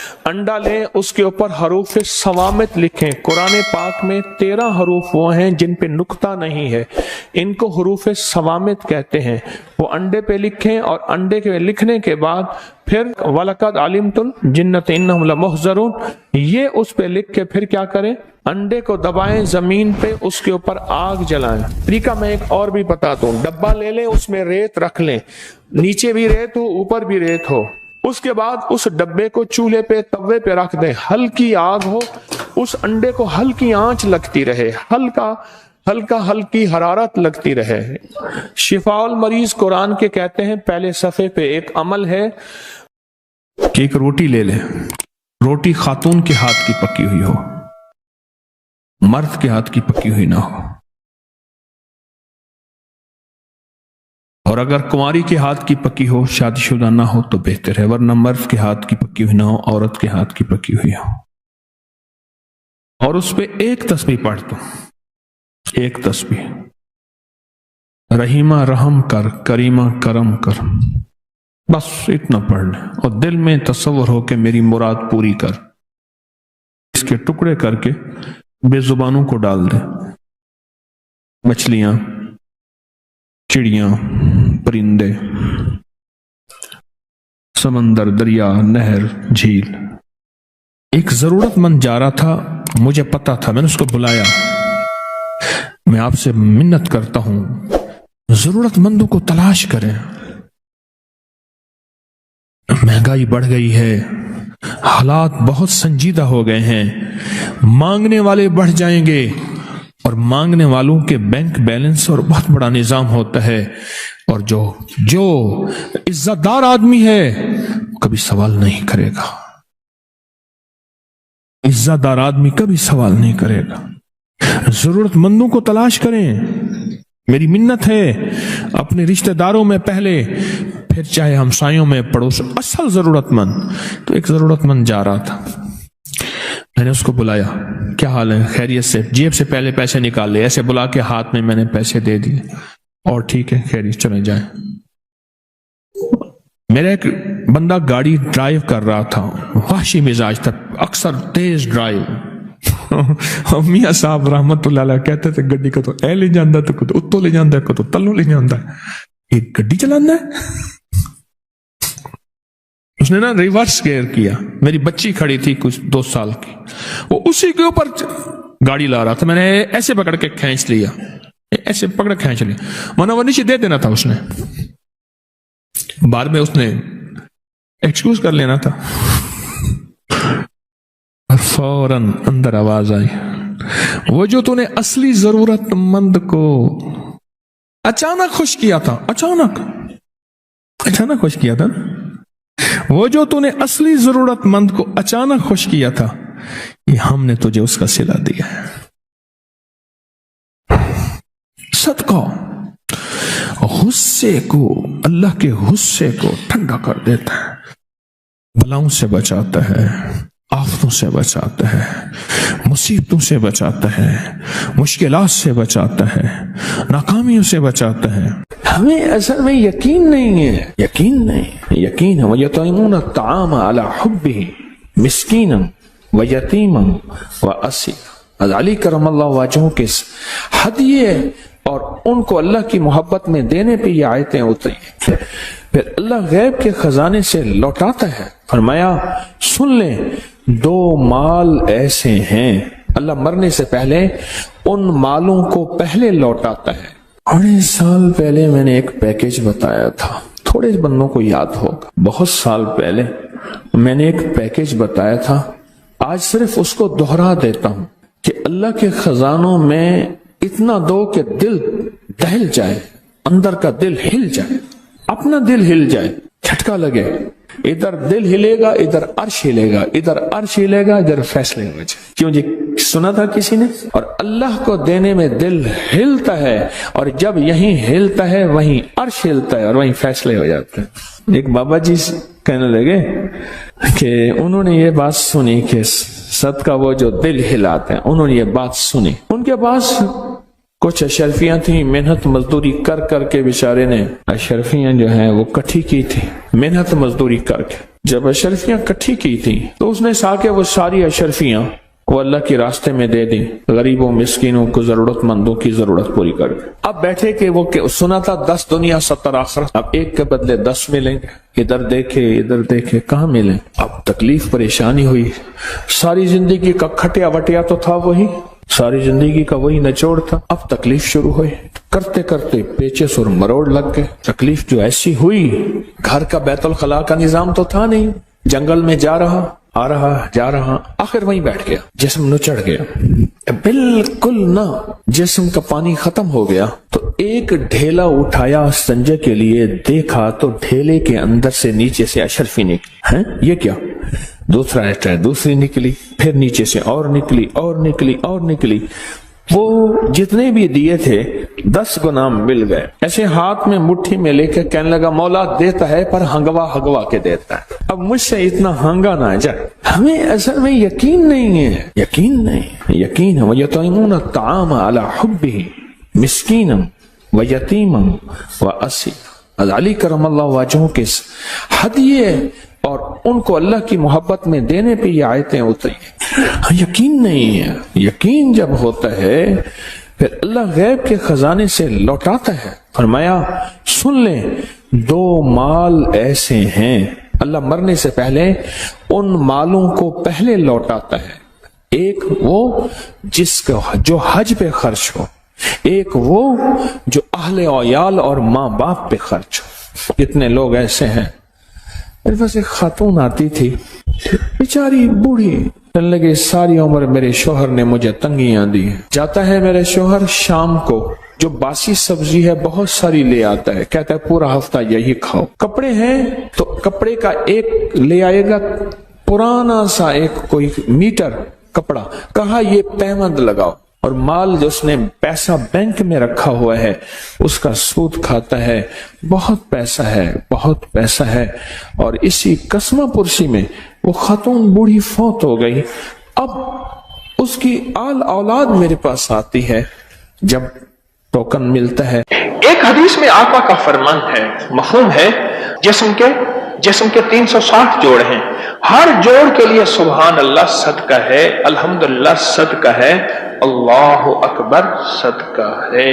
अंडा लें, उसके ऊपर हरूफ सवामित लिखें। कुरान पाक में 13 हरूफ वो हैं जिन पे नुक्ता नहीं है, इनको हरूफ सवामित कहते हैं। वो अंडे पे लिखें और अंडे के लिखने के बाद फिर वलकद अलिमतुल जिन्नत इन्नहुम लमुहज़रून, ये उस पे लिख के फिर क्या करें, अंडे को दबाएं जमीन पे, उसके ऊपर आग जलाएं। तरीका मैं एक और भी बताता हूँ। डब्बा ले लें, उसमें रेत रख लें, नीचे भी रेत हो ऊपर भी रेत हो। उसके बाद उस डब्बे को चूल्हे पे तवे पे रख दें, हल्की आग हो, उस अंडे को हल्की आंच लगती रहे, हल्की हरारत लगती रहे। शिफाउल मरीज कुरान के कहते हैं पहले सफे पे एक अमल है कि एक रोटी ले लें, रोटी खातून के हाथ की पकी हुई हो, मर्द के हाथ की पकी हुई ना हो, और अगर कुंवारी के हाथ की पकी हो, शादीशुदा ना हो तो बेहतर है, वरना मर्द के हाथ की पकी हुई ना हो, औरत के हाथ की पकी हुई हो। और उस पे एक तस्बीह पढ़ दो, एक तस्बीह, रहीमा रहम कर, करीमा करम कर, बस इतना पढ़ ले और दिल में तसव्वुर हो कि मेरी मुराद पूरी कर। इसके टुकड़े करके बेजुबानों को डाल दे, मछलियां, चिड़ियां, परिंदे, समंदर, दरिया, नहर, झील। एक जरूरतमंद जा रहा था, मुझे पता था, मैंने उसको बुलाया। मैं आपसे मिन्नत करता हूं, जरूरतमंदों को तलाश करें। महंगाई बढ़ गई है, हालात बहुत संजीदा हो गए हैं, मांगने वाले बढ़ जाएंगे और मांगने वालों के बैंक बैलेंस और बहुत बड़ा निजाम होता है, और जो इज्जतदार आदमी है कभी सवाल नहीं करेगा, इज्जतदार आदमी कभी सवाल नहीं करेगा। जरूरतमंदों को तलाश करें। मेरी मिन्नत है, अपने रिश्तेदारों में पहले, फिर चाहे हमसायों में, पड़ोस, असल जरूरतमंद। तो एक जरूरतमंद जा रहा था, मैंने उसको बुलाया, क्या हाल है, खैरियत से? जेब से पहले पैसे निकाल ले, ऐसे बुला के हाथ में मैंने पैसे दे दिए, और ठीक है, खैरियत, चले जाएं। मेरा एक बंदा गाड़ी ड्राइव कर रहा था, वहशी मिजाज था, अक्सर तेज ड्राइव। मियां साहब रहमतुल्लाह अलैह कहते थे गड्डी को तो ए ले जाता, तो को तो उत्तो ले जाता, को तो तल्लो ले जाता है, ये गड्डी चलाना है। उसने ना रिवर्स गियर किया, मेरी बच्ची खड़ी थी कुछ 2 साल की, वो उसी के ऊपर गाड़ी ला रहा था, मैंने ऐसे पकड़ के खींच लिया, ऐसे पकड़ खींच लिया, वरना वो नीचे दे देना था उसने, बाद में उसने एक्सक्यूज कर लेना था। और फौरन अंदर आवाज आई, वो जो तूने असली जरूरतमंद को अचानक खुश किया था, अचानक खुश किया था, वो जो तूने असली जरूरतमंद को अचानक खुश किया था, ये हमने तुझे उसका सिला दिया है। सदका गुस्से को, अल्लाह के गुस्से को ठंडा कर देता है, बलाओं से बचाता है, आफतों से बचाता है, मुसीबतों से बचाता है, मुश्किलात से बचाता है, नाकामियों से बचाता है। हमें असल में यकीन नहीं है, यकीन है। वयतईमून अत्ताम अला हुब्बिही मिस्कीनन व यतीमन व असीरा। अली करमल्लाहु वजहू के हदिये और उनको अल्लाह की मोहब्बत में देने पे ये आयतें उतरी। फिर अल्लाह गैब के खजाने से लौटाता है। फरमाया सुन ले, 2 माल ऐसे हैं, अल्लाह मरने से पहले उन मालों को पहले लौटाता है। 8 साल पहले मैंने एक पैकेज बताया था, थोड़े बंदों को याद होगा, बहुत साल पहले मैंने एक पैकेज बताया था। आज सिर्फ उसको दोहरा देता हूं कि अल्लाह के खजानों में इतना दो कि दिल दहल जाए, अंदर का दिल हिल जाए, अपना दिल हिल जाए, झटका लगे। इधर दिल हिलेगा, इधर अर्श हिलेगा, इधर अर्श हिलेगा, इधर फैसले हो जाए। क्यों जी, सुना था किसी ने? और अल्लाह को देने में दिल हिलता है, और जब यहीं हिलता है वहीं अर्श हिलता है और वहीं फैसले हो जाते हैं। एक बाबा जी कहने लगे कि उन्होंने ये बात सुनी कि सदका वो जो दिल हिलाते हैं, उन्होंने ये बात सुनी। उनके पास कुछ अशरफियां थी, मेहनत मजदूरी कर करके बेचारे ने अशरफियां जो हैं वो इकट्ठी की थी, मेहनत मजदूरी करके। جب اشرفیاں کٹھی کی تھی تو اس نے سا کے وہ ساری اشرفیاں وہ اللہ کے راستے میں دے دیں، غریبوں مسکینوں کو ضرورت مندوں کی ضرورت پوری کر دیں۔ اب بیٹھے کہ وہ سنا تھا 10 دنیا 70 آخرت، اب ایک کے بدلے 10 ملیں گے، ادھر دیکھے کہاں ملیں۔ اب تکلیف پریشانی ہوئی، ساری زندگی کا کھٹیا وٹیا تو تھا وہی، ساری زندگی کا وہی نچوڑ تھا، اب تکلیف شروع ہوئی، کرتے کرتے پیچس اور مروڑ لگ گئے۔ تکلیف جو ایسی ہوئی، گھر کا بیت الخلاء کا نظام تو تھا نہیں، جنگل میں جا رہا آخر وہیں بیٹھ گیا، جسم نچڑ گیا، بالکل نہ جسم کا پانی ختم ہو گیا تو ایک ڈھیلا اٹھایا سنجے کے لیے، دیکھا تو ڈھیلے کے اندر سے نیچے سے اشرفی نکلی۔ یہ کیا؟ دوسرا ایسا دوسری نکلی، پھر نیچے سے اور نکلی، وہ جتنے بھی دیے تھے 10 گنا مل گئے۔ ایسے ہاتھ میں مٹھی میں لے کے کہنے لگا مولا دیتا ہے پر ہنگوا کے دیتا ہے، اب مجھ سے اتنا ہنگا نہ جائے۔ ہمیں اصل میں یقین نہیں ہے، یقین ہے۔ وَيُطْعِمُونَ الطَّعَامَ عَلَى حُبِّهِ مِسْكِينًا وَيَتِيمًا وَأَسِيرًا۔ علی کرم اللہ وجہہ کے ہدیے اور ان کو اللہ کی محبت میں دینے پہ یہ آیتیں اتری۔ یقین نہیں ہے، یقین جب ہوتا ہے پھر اللہ غیب کے خزانے سے لوٹاتا ہے۔ فرمایا سن لیں 2 مال ایسے ہیں، اللہ مرنے سے پہلے ان مالوں کو پہلے لوٹاتا ہے، ایک وہ جو حج پہ خرچ ہو، ایک وہ جو اہل و عیال اور ماں باپ پہ خرچ ہو۔ کتنے لوگ ایسے ہیں، میرے پاس ایک خاتون آتی تھی بیچاری بوڑھی، کہنے لگے ساری عمر میرے شوہر نے مجھے تنگیاں دی، جاتا ہے میرے شوہر شام کو جو باسی سبزی ہے بہت ساری لے آتا ہے، کہتا ہے پورا ہفتہ یہی کھاؤ۔ کپڑے ہیں تو کپڑے کا ایک لے آئے گا پرانا سا ایک کوئی میٹر کپڑا، کہا یہ پیمند لگاؤ، اور مال جو اس نے پیسہ بینک میں رکھا ہوا ہے اس کا سود کھاتا ہے، بہت پیسہ ہے۔ اور اسی قسمہ پرسی میں وہ خاتون بوڑھی فوت ہو گئی۔ اب اس کی آل اولاد میرے پاس آتی ہے، جب ٹوکن ملتا ہے، ایک حدیث میں آقا کا فرمان ہے، مفہوم ہے، جسم کے 360 جوڑ ہیں، ہر جوڑ کے لیے سبحان اللہ صدقہ ہے، الحمدللہ صدقہ ہے، اللہ اکبر صدقہ ہے۔